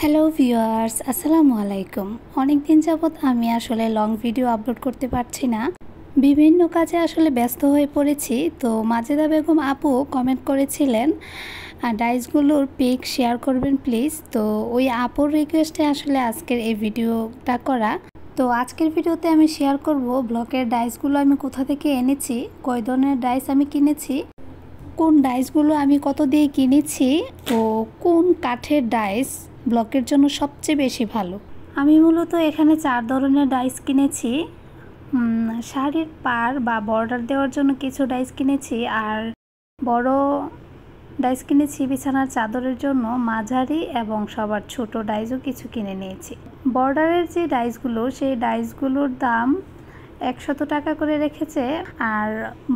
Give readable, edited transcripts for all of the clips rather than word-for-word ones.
Hello viewers, আসসালামু আলাইকুম। অনেক দিন যাবৎ আমি আসলে লং ভিডিও আপলোড করতে পারছি না, বিভিন্ন কাজে আসলে ব্যস্ত হয়ে পড়েছি। তো মাজেদা বেগম আপু কমেন্ট করেছিলেন ডাইসগুলোর পিক শেয়ার করবেন প্লিজ। তো ওই আপুর রিকোয়েস্টে আসলে আজকের এই ভিডিওটা করা। তো আজকের ভিডিওতে আমি শেয়ার করব ব্লকের ডাইসগুলো আমি কোথা থেকে এনেছি, কয় ধরনের ডাইস আমি কিনেছি, কোন ডাইসগুলো আমি কত দিয়ে কিনেছি ও কোন কাঠের ডাইস ব্লকের জন্য সবচেয়ে বেশি ভালো। আমি মূলত এখানে 4 ধরনের ডাইস কিনেছি। শাড়ির পাড় বা বর্ডার দেওয়ার জন্য কিছু ডাইস কিনেছি, আর বড় ডাইস কিনেছি বিছানার চাদরের জন্য, মাঝারি এবং সবার ছোট ডাইসও কিছু কিনে নিয়েছি। বর্ডারের যে ডাইসগুলো, সেই ডাইসগুলোর দাম 100 টাকা করে রেখেছে, আর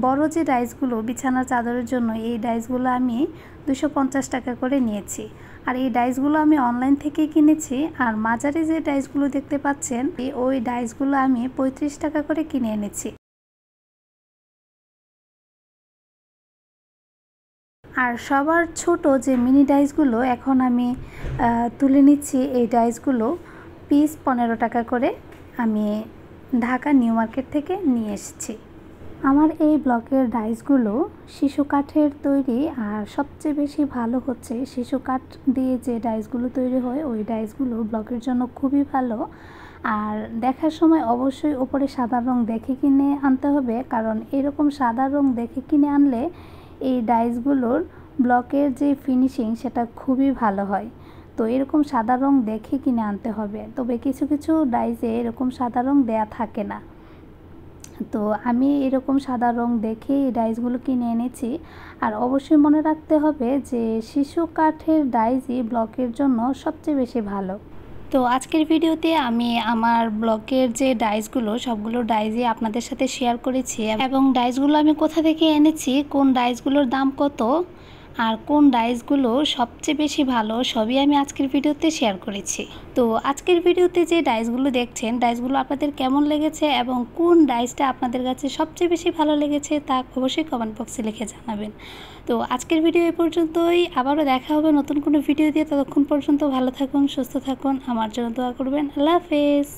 বড় যে ডাইসগুলো বিছানার চাদরের জন্য, এই ডাইসগুলো আমি 250 টাকা করে নিয়েছি। আর এই ডাইসগুলো আমি অনলাইন থেকে কিনেছি। আর মাঝারি যে ডাইসগুলো দেখতে পাচ্ছেন, ওই ডাইসগুলো আমি 35 টাকা করে কিনে এনেছি। আর সবার ছোট যে মিনি ডাইসগুলো এখন আমি তুলে নিচ্ছি। এই ডাইসগুলো পিস 15 টাকা করে আমি ঢাকা নিউ মার্কেট থেকে নিয়ে এসেছি। আমার এই ব্লকের ডাইসগুলো শিশু কাঠের তৈরি, আর সবচেয়ে বেশি ভালো হচ্ছে শিশু কাঠ দিয়ে যে ডাইসগুলো তৈরি হয়, ওই ডাইসগুলো ব্লকের জন্য খুবই ভালো। আর দেখার সময় অবশ্যই উপরে সাদা রং দেখে কিনে আনতে হবে, কারণ এরকম সাদা রং দেখে কিনে আনলে এই ডাইসগুলোর ব্লকের যে ফিনিশিং সেটা খুবই ভালো হয়। তো এরকম সাদা রং দেখে কিনে আনতে হবে। তবে কিছু কিছু ডাইসে এরকম সাদা রং দেয়া থাকে না। তো আমি এরকম সাদা রং দেখে এই ডাইসগুলো কিনে এনেছি। আর অবশ্যই মনে রাখতে হবে যে শিশু কাঠের ডাইসই ব্লকের জন্য সবচেয়ে বেশি ভালো। তো আজকের ভিডিওতে আমি আমার ব্লকের যে ডাইসগুলো, সবগুলো ডাইসই আপনাদের সাথে শেয়ার করেছি, এবং ডাইসগুলো আমি কোথা থেকে এনেছি, কোন ডাইসগুলোর দাম কত, আর কোন ডাইসগুলো সবচেয়ে বেশি ভালো, সবই আমি আজকের ভিডিওতে শেয়ার করেছি। তো আজকের ভিডিওতে যে ডাইসগুলো দেখছেন, ডাইসগুলো আপনাদের কেমন লেগেছে এবং কোন ডাইসটা আপনাদের কাছে সবচেয়ে বেশি ভালো লেগেছে তা অবশ্যই কমেন্ট বক্সে লিখে জানাবেন। তো আজকের ভিডিও এই পর্যন্তই, আবারও দেখা হবে নতুন কোনো ভিডিও দিয়ে। ততক্ষণ পর্যন্ত ভালো থাকুন, সুস্থ থাকুন, আমার জন্য দোয়া করবেন। আল্লাহ হাফেজ।